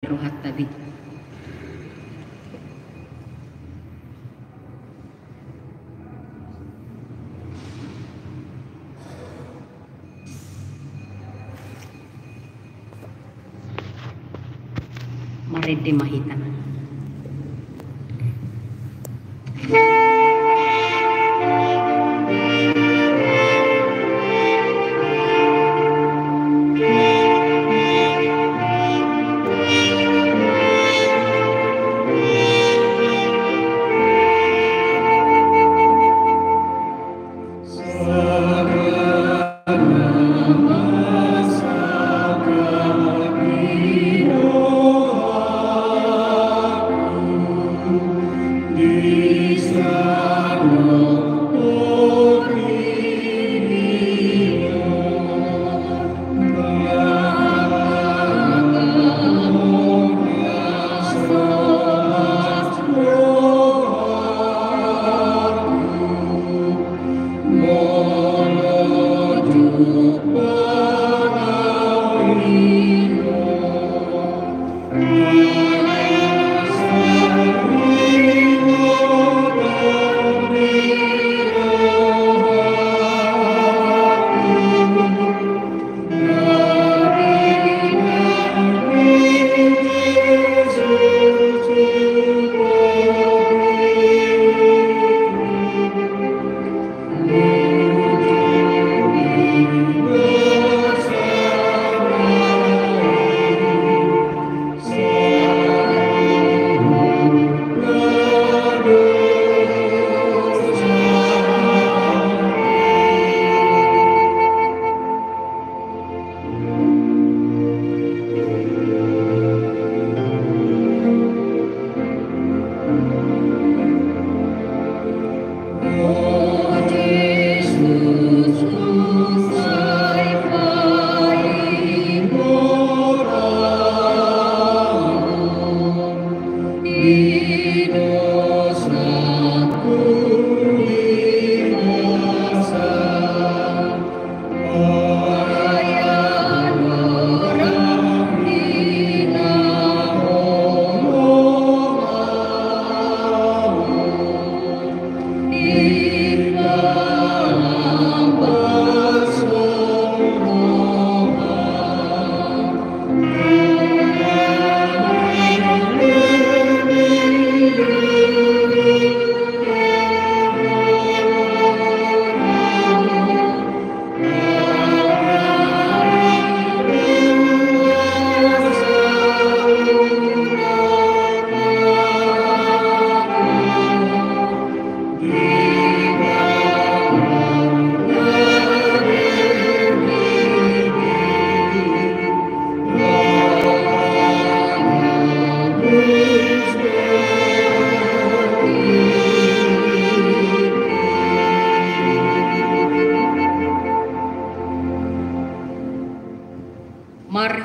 rohat tabi. Marede mahita.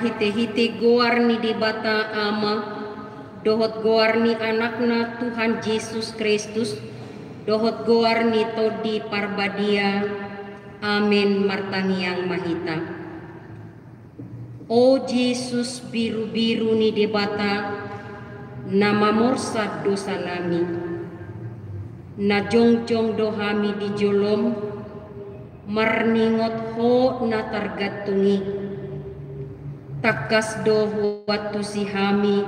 Hite-hite goarni di bata ama, dohot goarni anakna Tuhan Yesus Kristus, dohot goarni todi parbadia, amin martangiang mahita. O Yesus biru-biru ni di bata, nama morsad dosa nami, na jongjong dohami di jolom, marningot ho na targatungi, takas do watu si hami,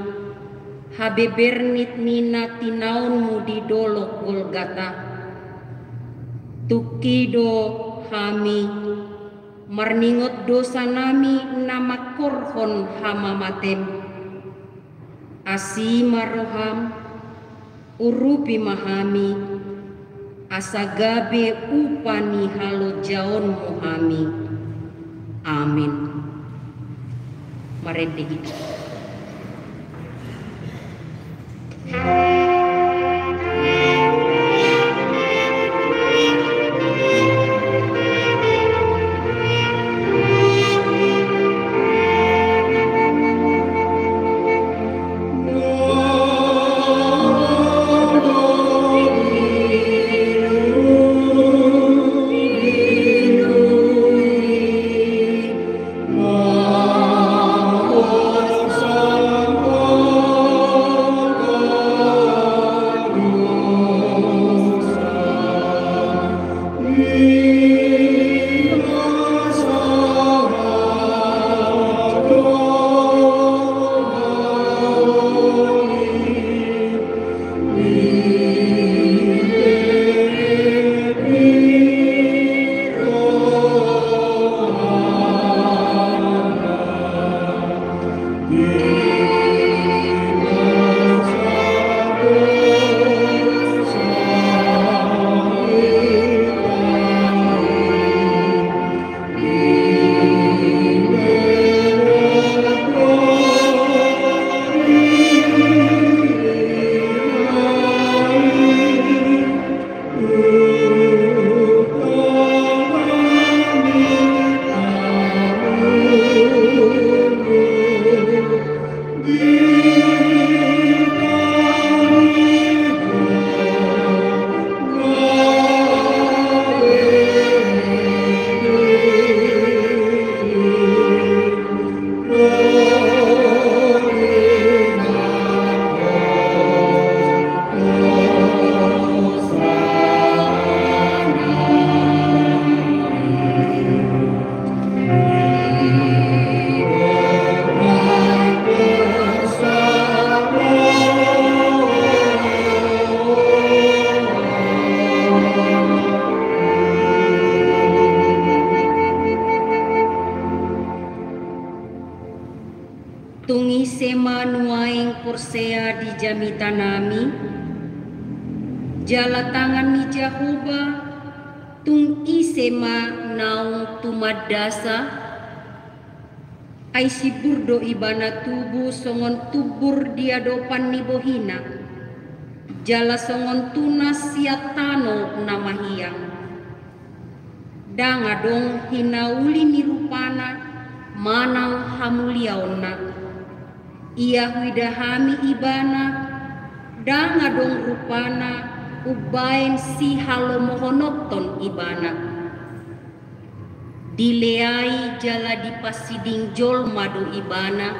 habebernit nina tinaunmu di dolok Golgata, tukido hami, marningot dosa nami nama korhon hama matem, asi maroham, urupi mahami, asagabe upani halo jaon muhami, amin. Marede gitu. nuaing porsea di jamita nami, jala tangan ni Jehovah tung isema naung tumadasa, ay siburdo ibana tubu songon tubur diadopan ni bohina, jala songon tunas siatano namahiyang, danga dong hinauli ni rupana manang hamuliauna, ia widahami ibana, danga dong rupana ubain si halomohonokton ibana, dileai jala dipasiding jol madu ibana,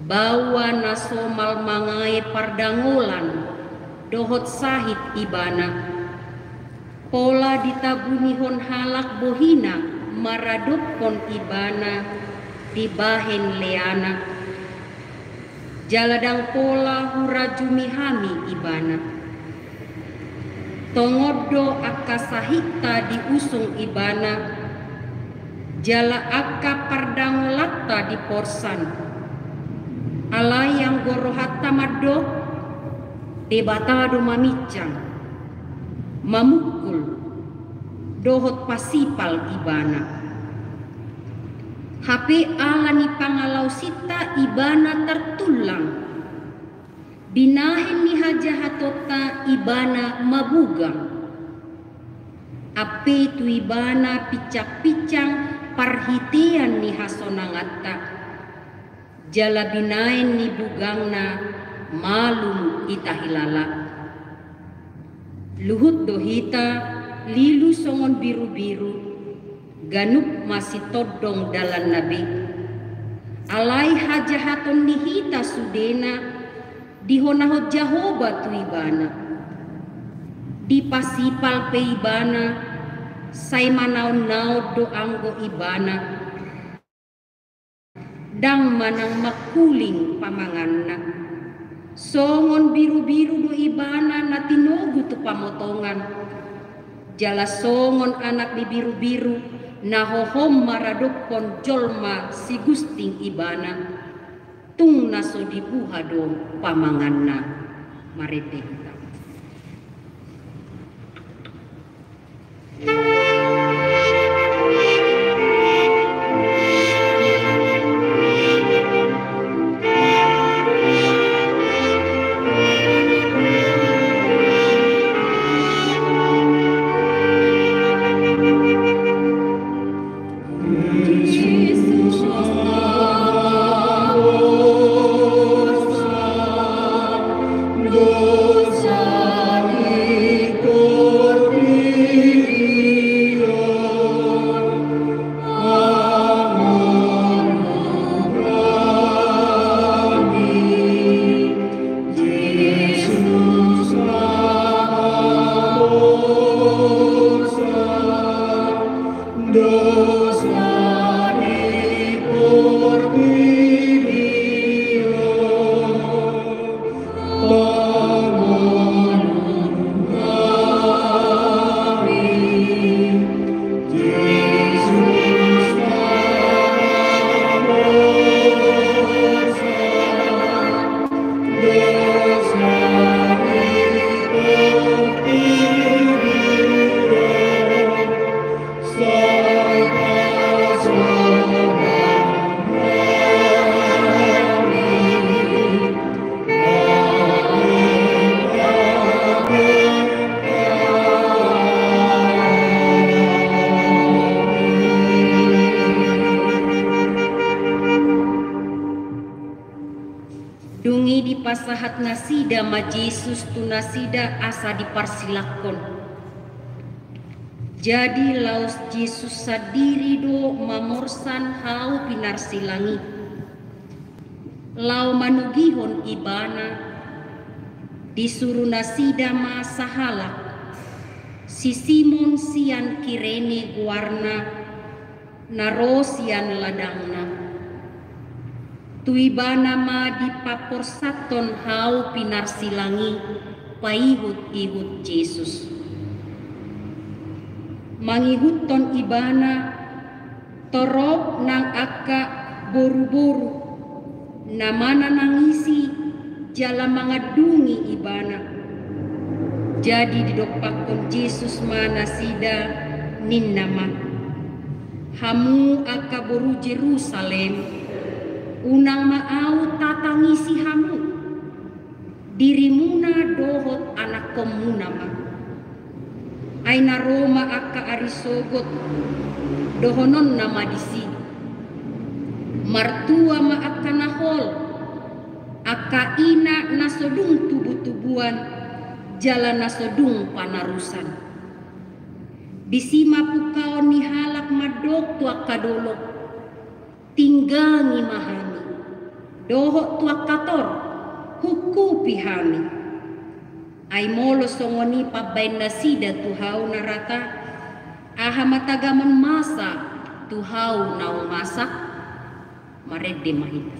bawa nasomal mangai pardangolan dohot sahit ibana, pola ditabunihon halak bohina maradopon ibana dibahen leana, jaladang pola hurajumihami ibana, tongodo akasahita diusung ibana, jala akka pardangolatta di porsan, alayang gorohatta maddo debatado mamicang, mamukul dohot pasipal ibana, HP alani pangalau sita ibana tertulang, binahin ni hajahatota ibana mabugang, ape tu ibana picak-picang parhitian ni hasonangatta, jala binain ni bugangna malum itahilala, luhut dohita lilu songon biru-biru, ganup masih todong dalan nabi, alai hajahaton nihita sudena, dihonahot Jehovah tu ibana, dipasipal pe ibana, say manaw-naw do anggo ibana, dang manang makuling pamanganna, songon biru-biru do ibana na tinogu tu pamotongan, jala songon anak di biru-biru na hohom maradokon jolma si gusting ibana, tung naso dibuhado pamanganna. Marete kita. Pasahat nasida ma Jesus tu nasida asa diparsilakon. Jadi laus Jesus sadiri do mamorsan hau pinarsilangi. Lau manugihon ibana disuruh nasida ma sahala. Si Simon sian kirene guarna narosian ladangna. Tuibana ma dipaporsaton hau pinarsilangi paihut-ihut Jesus. Mangihuton ibana torok nang aka boru-boru namana nangisi jala mangadungi ibana. Jadi didokpakon Yesus mana sida ninnama. Hamu aka boru Jerusalem, unang maau tatangisi hamu. Dirimuna dohot anak komunama. Aina Roma aka arisogot, dohonon nama disi. Martua ma aka nahol, aka ina nasodung tubuh-tubuhan, jalan nasodung panarusan. Bisima pukau ni halak madok tuak kadolok, tinggangi mahami, dohok tuak kator, hukupi hami. Ay molo songoni pabain nasida tuhau narata, aha matagaman masa tuhau nau masak, marede mahita.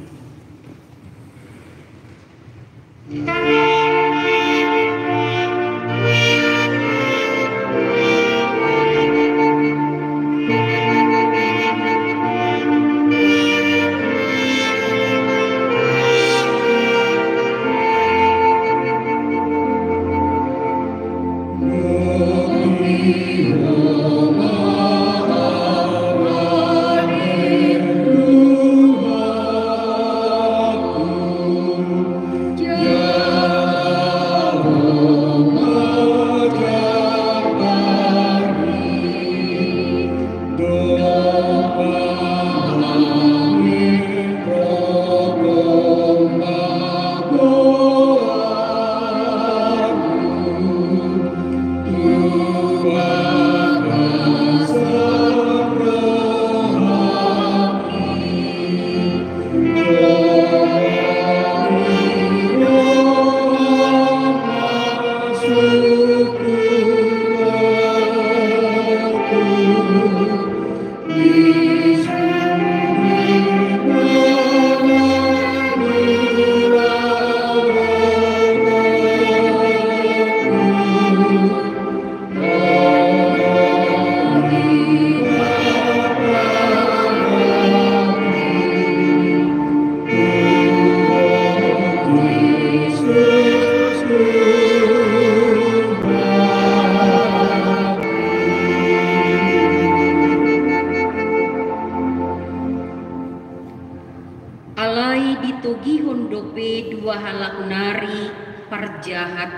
Alai ditogihon dope dua halak nari parjahat,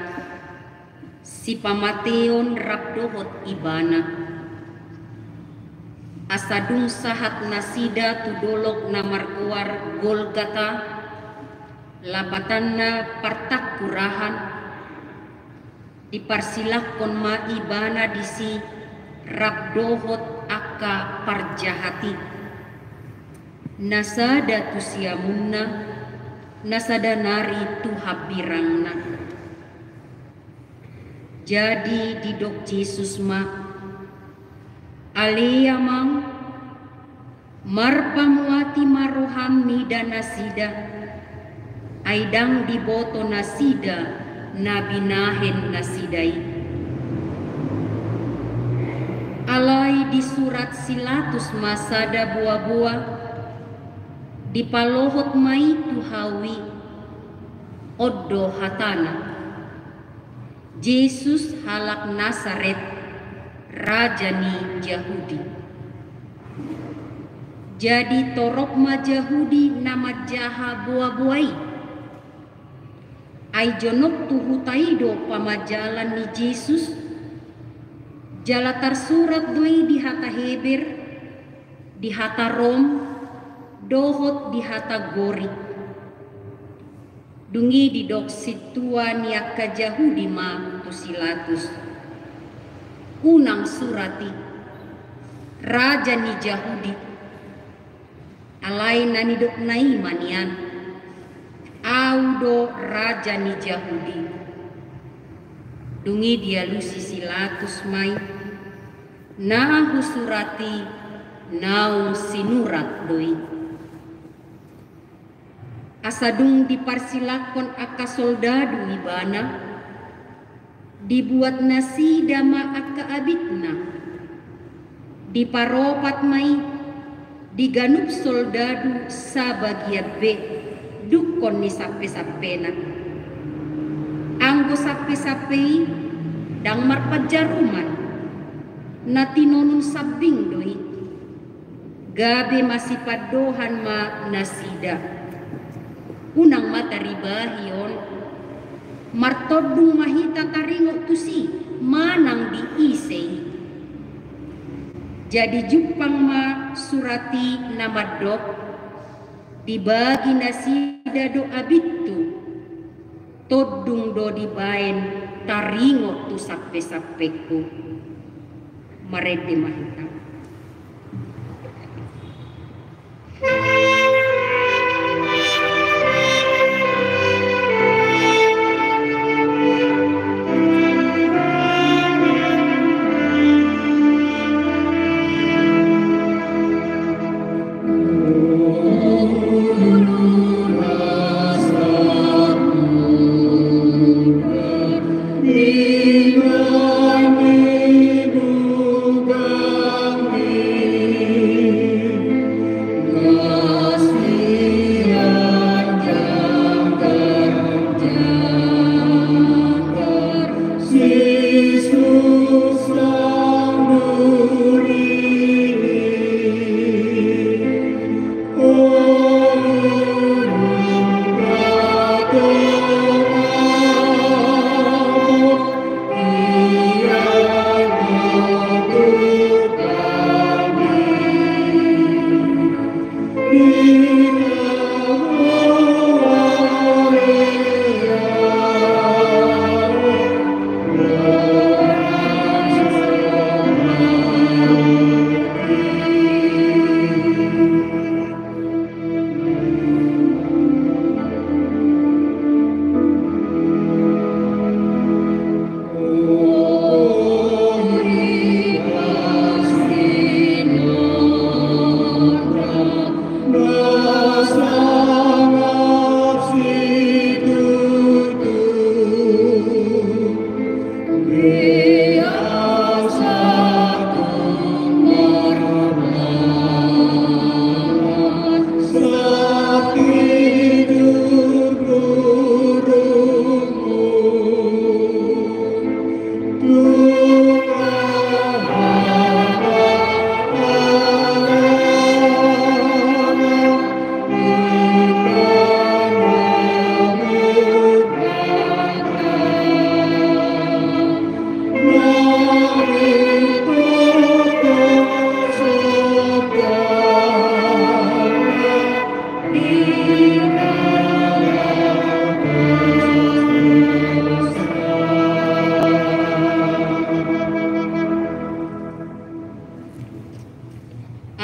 si pamateon rapdohot ibana. Asadung sahat nasida tudolok namarkuar Golgata, lapatanna partak kurahan, diparsilakon ma ibana disi rapdohot aka parjahati. Nasada tusiamunna, nasada nari tuhabirangna. Jadi didok Yesus ma alea mang marpamuati marohami dan nasida, aidang diboto nasida nabinahen nasidai. Alai di surat silatus masada buah-buah, di palohot mai tuhawi oddo hatana. Yesus halak Nasaret, rajani Yahudi. Jadi torok ma Yahudi nama jaha buah-buai. Ai jonok tuhutaido pamajalan ni Yesus. Jala tersurat doi di hata Heber, di hata Rom, dohot di hata Gori. Dungi di dok situan yaka Yahudi ma tusilatus. Unang surati, raja ni Yahudi. Alai nani dok nai manian. Audo raja ni Yahudi. Dungi dia lusi silatus mai. Nahu surati, naung sinurat doi. Asadung diparsilakon aka soldadu ibana, dibuat nasi dama aka abitna, diparopat mai, diganup soldadu sabagia be, dukon ni sape-sapena. Anggo sape-sapei dang marpajaruman na tinonun sabing doi. Gabe masih padohan ma nasida. Unang mataribahion martodung mahita taringo tusi manang diisei. Jadi jupang ma surati namadok dibagi nasida do abitu todung do dibaen taringo tu sape-sapeku marede mahita.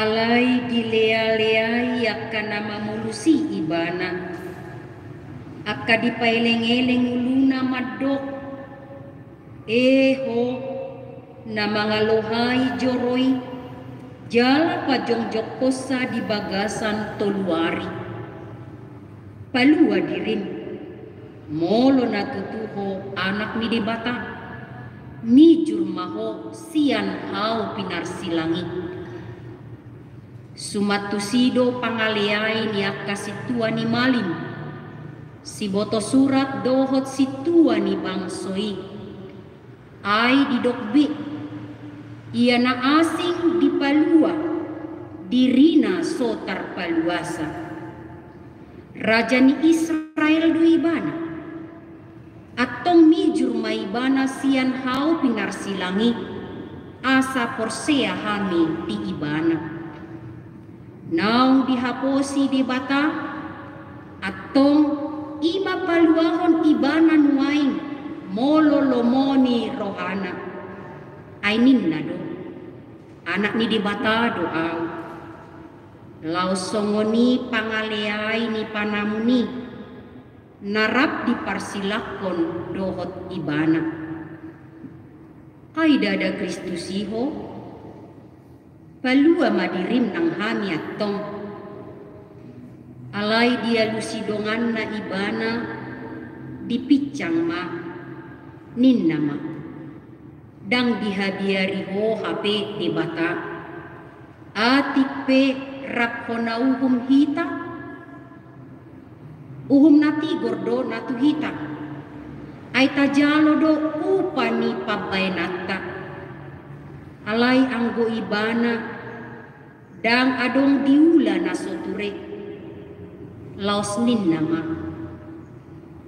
Alai dilea-leai akka nama mulusi ibana, akka dipaeleng-eleng uluna madok, eho na mga lohai joroi, jala pajongjok kosa di bagasan toluari. Palua dirin, molo na tutuho anak mi dibata, mijur maho sian hau pinarsilangi. Sumatusido pangaleai ni akka situa ni malim, si boto surat dohot situa ni bangsoi, ai didokbi, ia na asing di palua, dirina sotar paluasa. Raja ni Israel do ibana, atong mijur maibana sian hau pinarsilangi, asa porsea hami di ibana. Naung dihaposi di bata, atong ima paluahon ibana nuaing molo lomoni rohana. Ainin na do, anak ni di bata doaw. Lausongoni pangaleai ni panamuni, narap di parsilakon dohot ibana. Ay dada Kristusiho, palua madirim nang hami atong. Alai dia lusidongan na ibana, dipicang ma, ninna ma. Dang dihadiari ho hape di bata, atik pe rakhonauhum hita, Uhum nati gordo natu hita. Aita jalo do upani pabainata. Alai anggo ibana dang adong diula nasoture. Laos nin nama.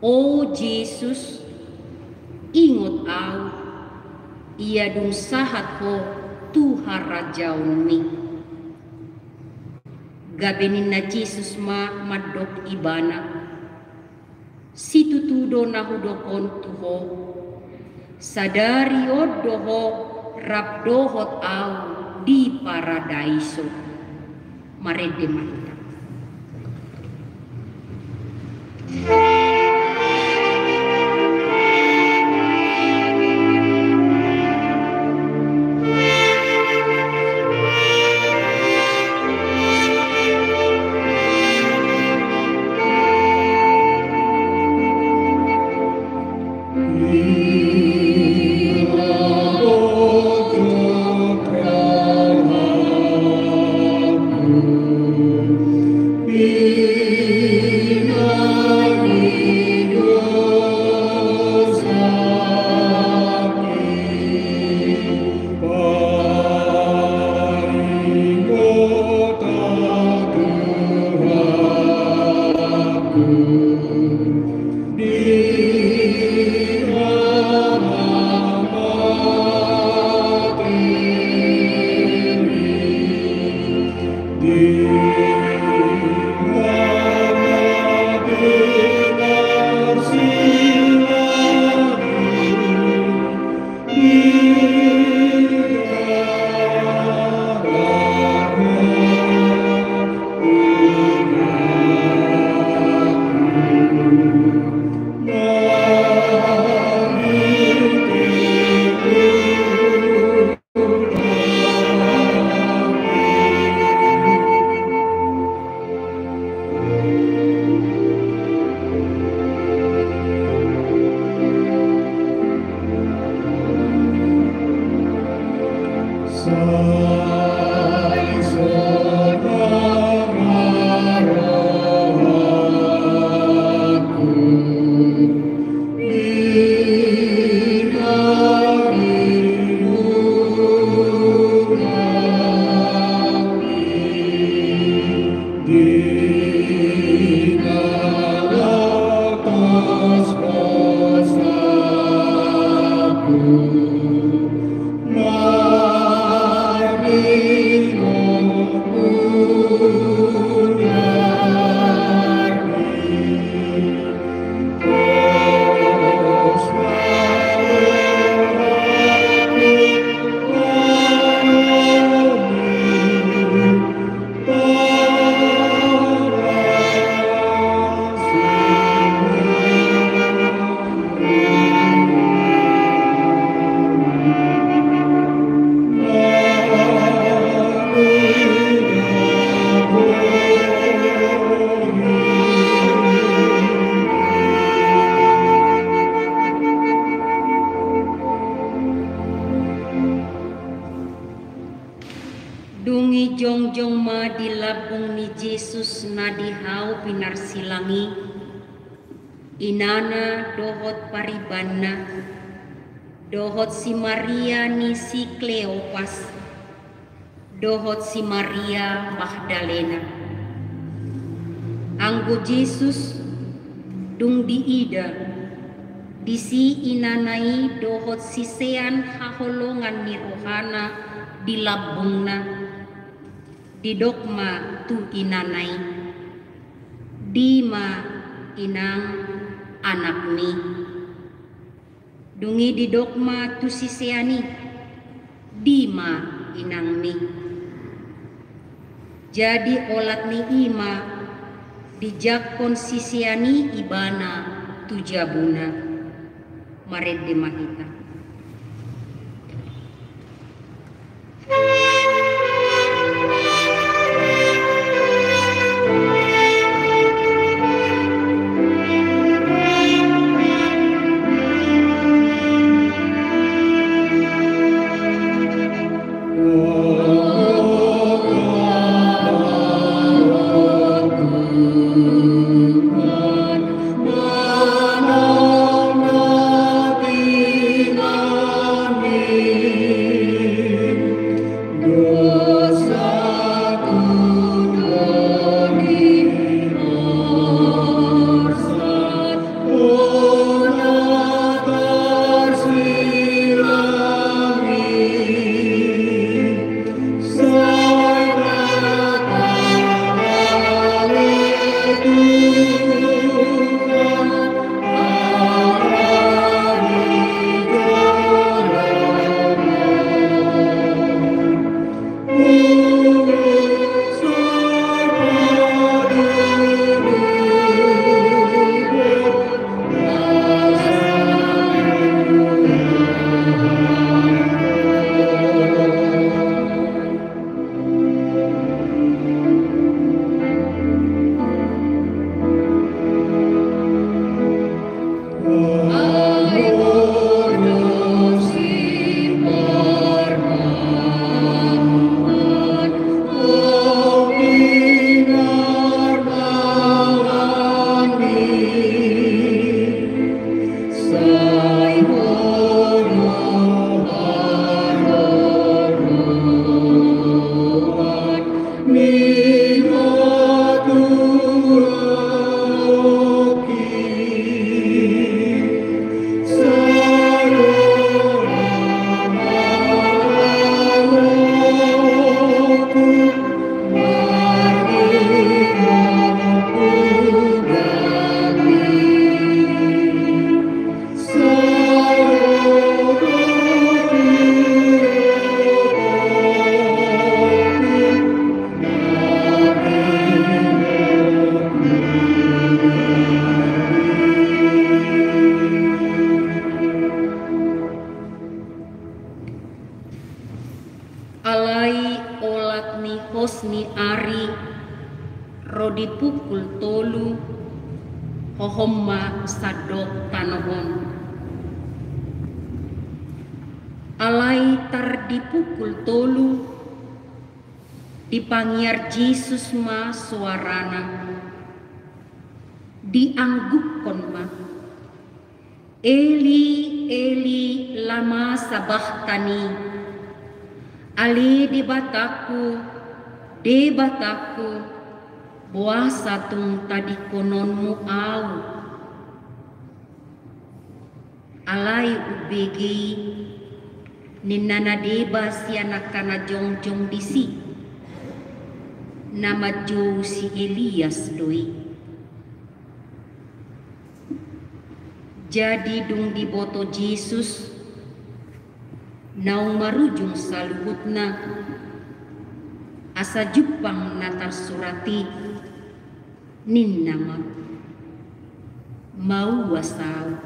Oh Jesus, ingot au, ia dung sahat ho Tuhan rajaun mi. Gabenin na Jesus madok ibana. Situ tudo nahudokon tuho. Sadari oddoho rabdohot au di paradaiso. Marede mahita. Dungi jongjong ma di labung ni Jesus na dihau pinar silangi. Inana dohot paribanna. Dohot si Maria ni si Kleopas. Dohot si Maria Magdalena. Anggo Jesus dung diida. Disi inanai dohot sisean haholongan ni rohana di labungna. Di dogma tu inanai, dima inang anak mi. Dungi di dogma tu siseani, dima inang mi. Jadi olat ni ima, dijakon siseani ibana tu jabuna. Mared de mahita. di pukul 3 hohomma sadok tanohon. Alai tar di pukul 3 dipangiar Yesus ma suarana dianggukon ma Eli Eli lama sabachthani, ali di bataku buasa tung tadi kononmu au. Alai ubegi ninana deba si anak kana jongjong disi nama jo si Elias doi. Jadi dung di boto Yesus naung marujung saluhutna asa jupang natar surati nin nama mau wasau.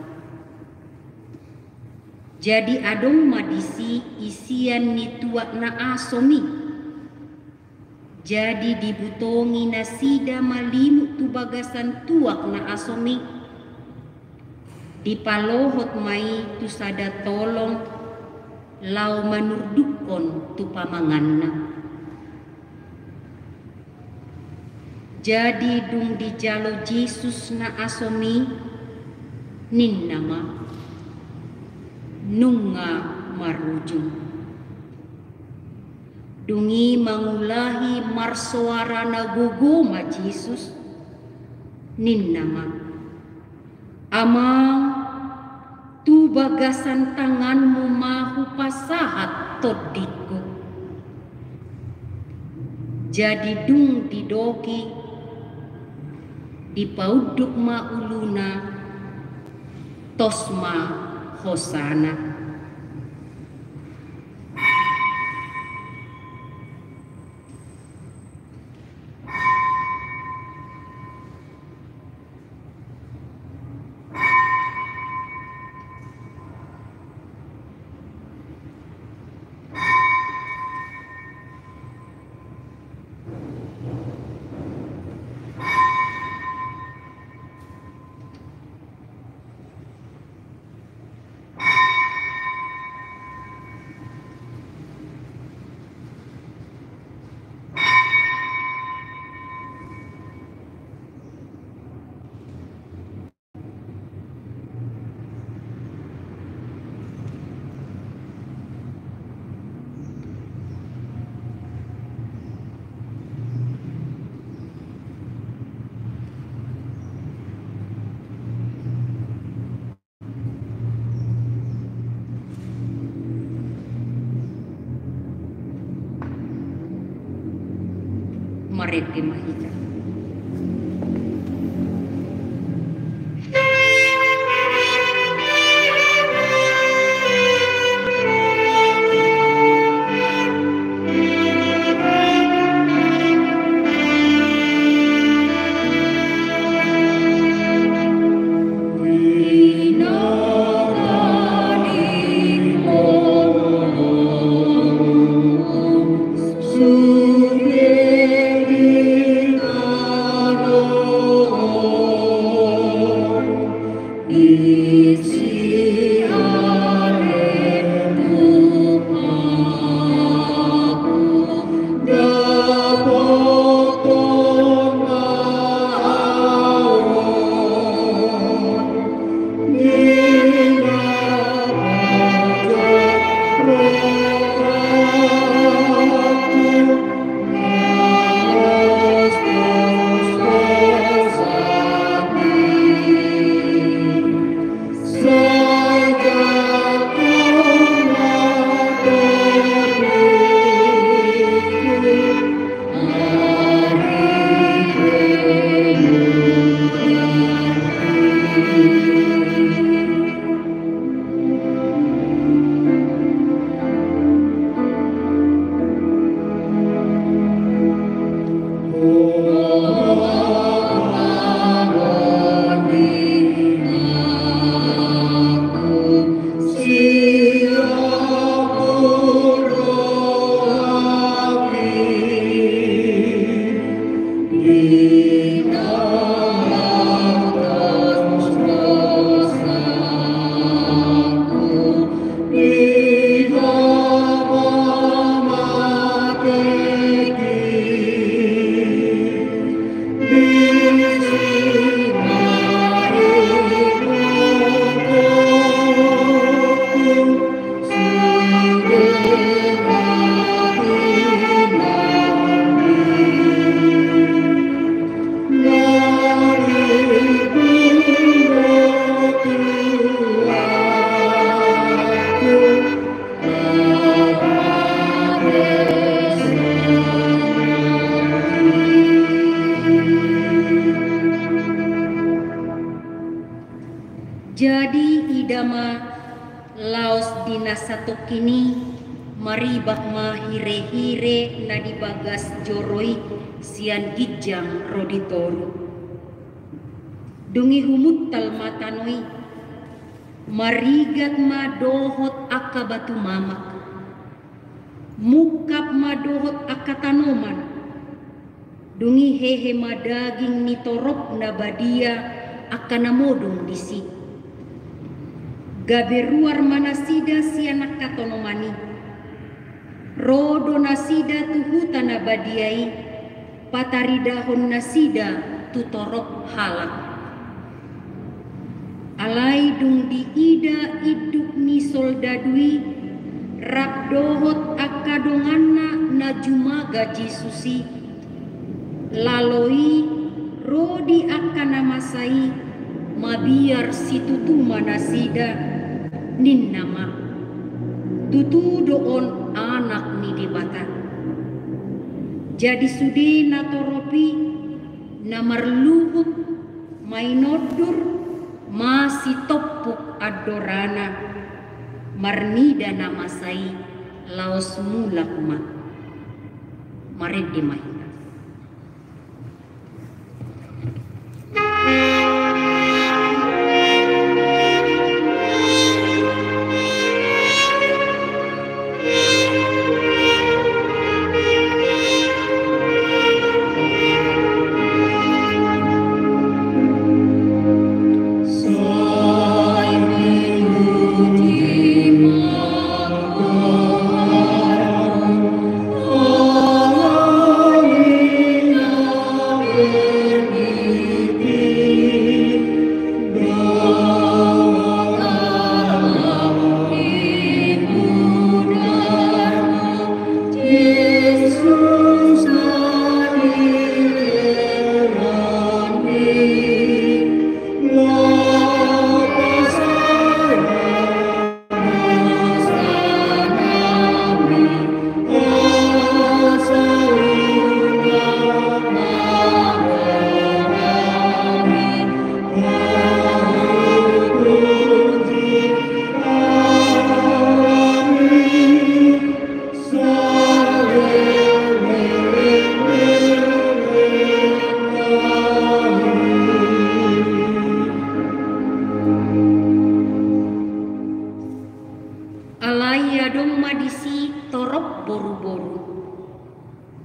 Jadi adong madisi isian ni tuak na asomi. Jadi dibutongi nasida malimu tu bagasan tuak na asomi. Dipalohot mai tu sada tolong lau manurdukon tu pamanganna. Jadi dung di jalo Yesus na asomi nin nama nunga marujung. Dungi mangulahi marsuara na guguma Yesus nin nama amang tu bagasan tanganmu mahu pasahat toditku. Jadi dung didoki dipauduk ma uluna tosma hosana. Marete mahita. So Jadi idama laos dinasatok kini maribak ma hire-hire na dibagas joroi sian gijang roditoru. Dungi humuttal matanoi marigat ma dohot aka batu mamak. Mukap ma dohot aka tanoman. Dungi hehe ma daging nitorop na badia aka namodong disi. Gaberuar manasida sianak katonomani. Rodo nasida tuhuta na badiai. Pataridahon nasida tutorok halak. Alai dung di ida iduk ni soldadui. Rak dohot akadonganna na jumaga Jesusi. Laloi rodi akana masai mabiar situtuma nasida nin nama tutu doon anak ni dibata. Jadi sudi natoropi namarluhut mainodur masih topuk adorana marnida nama sai laos mulak ma mared di mai.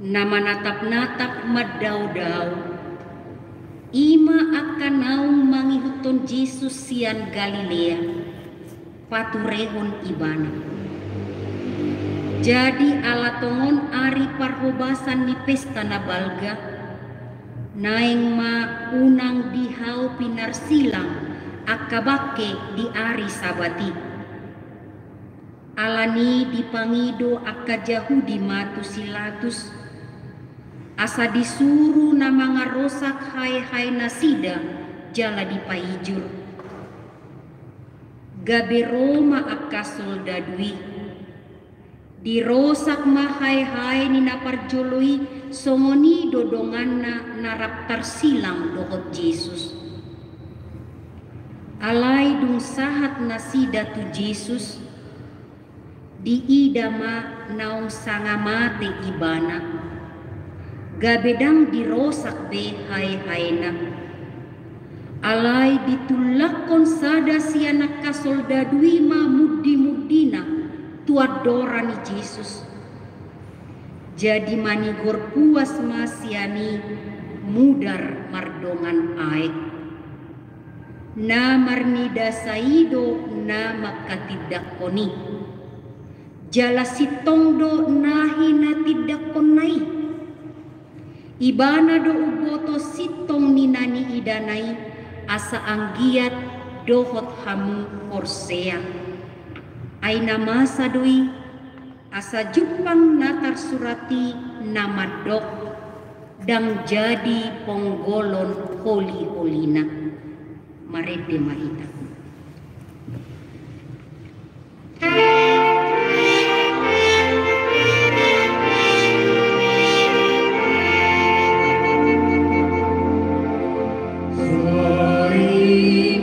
Nama natap-natap madau-dau ima akan naung mangihuton Yesus sian Galilea paturehon ibana. Jadi alatongon ari parhobasan ni pesta na balga naeng ma unang dihau pinar silang akabake di ari sabati. Alani dipangido akka Yahudi matu silatus asa disuruh nama ngarosak hai nasida jala dipaijur. Gabe Roma akka soldadui dirosak mahai ni naparjoloi songoni dodonganna naraptar silang dohot Yesus. Alai dung sahat nasida tu Yesus di idama naung sangamate ibana. Gabedang dirosak be hai-haina. Alai ditulakon sada si anak kasoldadui ma mudi-mudina tuadora ni Yesus. Jadi manigor puas masiani mudar mardongan aek. Na marnida saido na makatidakoni. Jala sitongdo nahi na tidakonai. Ibana do uboto sitong ninani idanai asa anggiat dohot hamu korsea. Ay namasa doi asa jupang natar surati namadok dang jadi ponggolon holi-holina. Marede mahita. Sorry,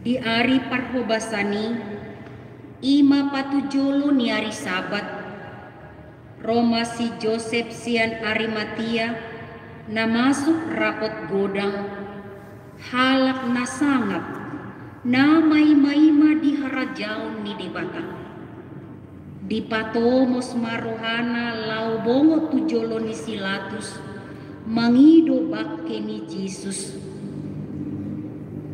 Di ari parhobasani ima patujolo ni ari sabat Roma si Joseph sian Arimatia na masuk rapot godang halak na sangat na may-mayma di harajaon ni debata di patomos marohana laubongo tujolo ni Silatus mangido bakke ni Jesus.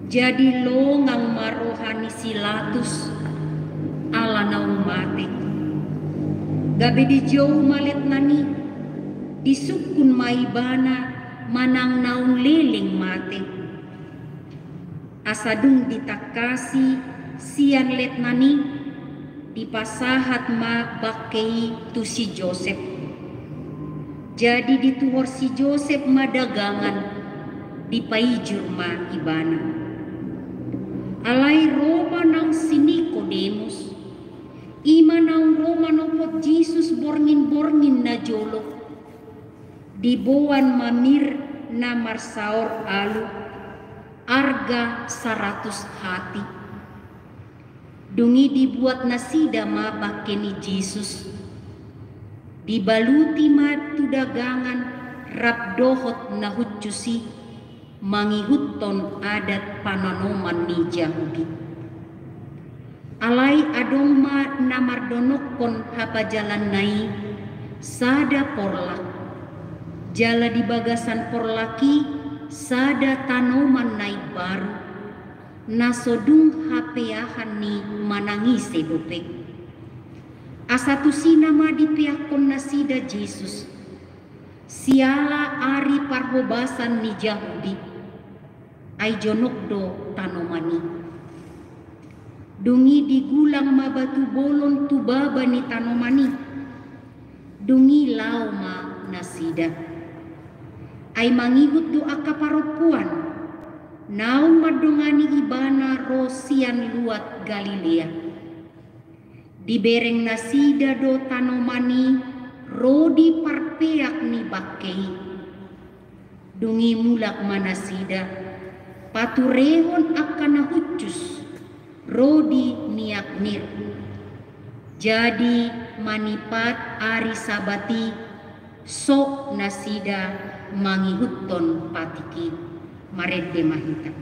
Jadi longang marohani Silatus ala naung mate. Gabi di jauh malet nani disukun maibana manang naung liling mate. Asadung ditakasi sian let nani dipasahat ma bakei tu si Joseph. Jadi dituhor si Joseph madagangan dipaijur ma ibana. Alai Roma nang si Nikodemus ima nang Roma nopot Jesus borngin-borngin na jolo dibuan mamir na marsaor alu arga 100 hati dungi dibuat nasida ma bakke ni Jesus dibaluti ma tu dagangan rabdohot na hutjusi mangihutton adat pananoman ni Yahudi. Alai adong ma namardonokon hapa jalan nai sada porlak jala di bagasan porlaki sada tanoman nai baru nasodung hapeahan ni manangise dopek asatu sinama di piakon nasida Jesus siala ari parhobasan ni Yahudi ay jonokdo tanomani dungi digulang mabatu bolon tubaba ni tanomani dungi lau ma nasida ay mangihut doa kaparopuan naung madongani ibana rosian luat Galilea dibereng nasida do tanomani rodi parpeak ni bakkei dungi mulak manasida paturehon akan nahucus rodi niak mir jadi manipat ari sabati sok nasida mangihutton patiki marede mahita.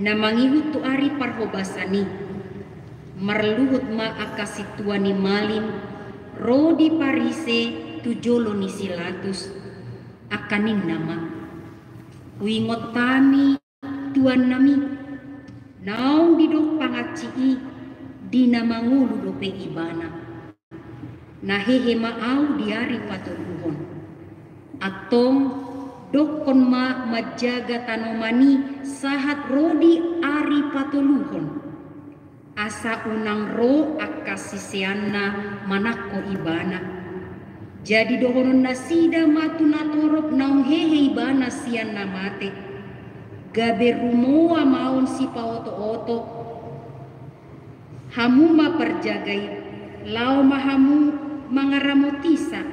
Namangihut tu ari parhobasani marluhut ma akasituani malim rodi parise tujolo ni Silatus akanin nama wingot tami tuan nami naung didok pangacii di namangulu dope ibana nahehe maau diari paturuhon atong dokon ma majaga tanomani sahat rodi ari patuluhon asa unang ro akasisianna manako ibana jadi dohonon nasida matu natorop naung hehe ibana sian namate gabe rumoa maun si paoto-oto, hamu ma perjagai, lau mahamu mangaramotisa,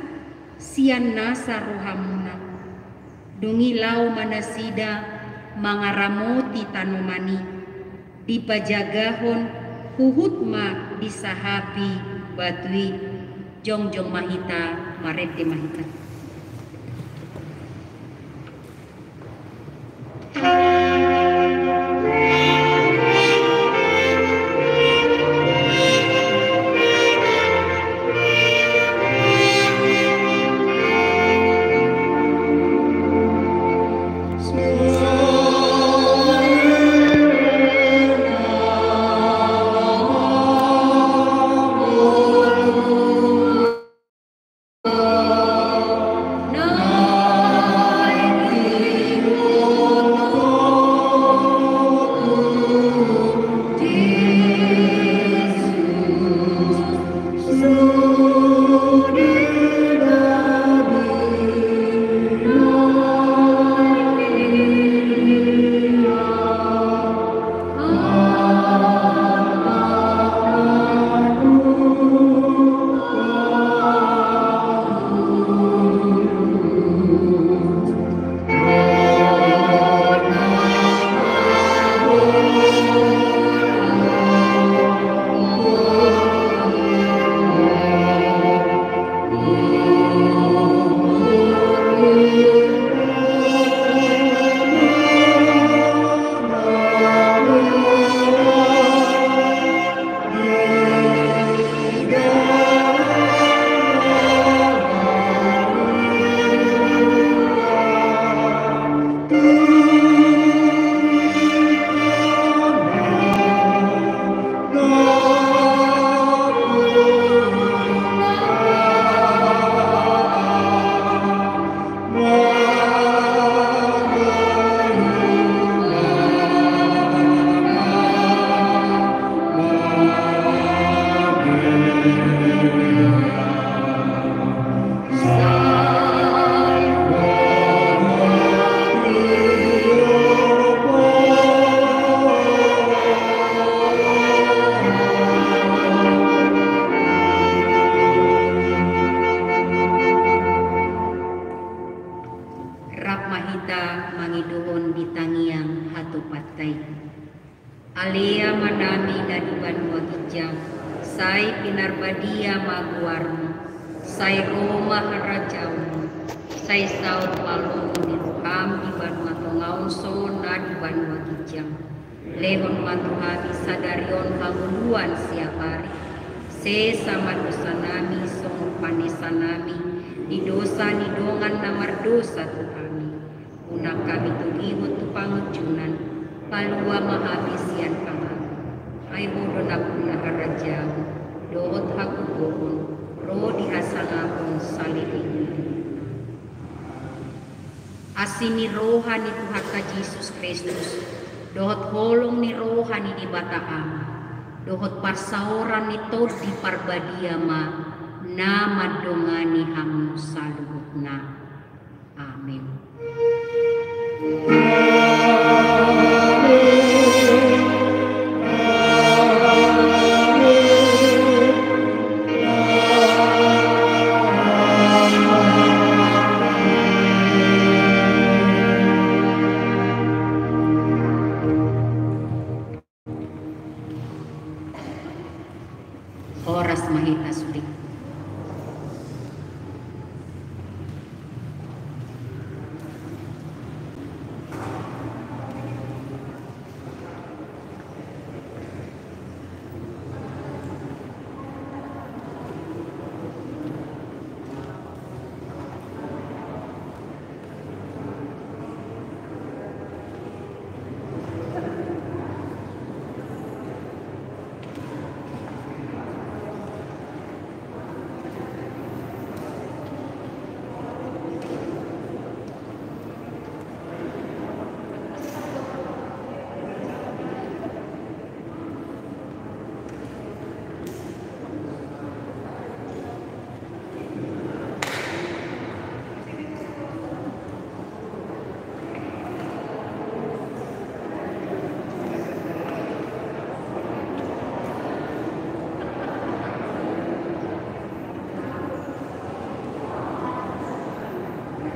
sian nasa rohamuna, dungi lau manasida mangaramoti tanomani, dipajagahon huhut ma disahapi batui, jongjong mahita marete mahita. Alea manami nadiban wagijang, sai pinarbadia maguarmu, sai Roma harajaumu, sai saut malung di roham di banua tongaun so nadiban wagijang, lehon mantuhami sadarion hanguluan siapari, se sama dosa nami song panesa nami, di dosa ni dongan namar dosa tu kami, unak kami tugihut tu pangujunan, palua mahabisian pangan, ay bodo na puna harajau, doot hakugoon, ro dihasangakon salilin. Asini roha ni Tuhan ka Jesus Kristus, dohot holong ni roha ni di bataam, dohot parsaoran ni tod di parbadiama, na madongani hamu saluhut na. Amin. Horas mahita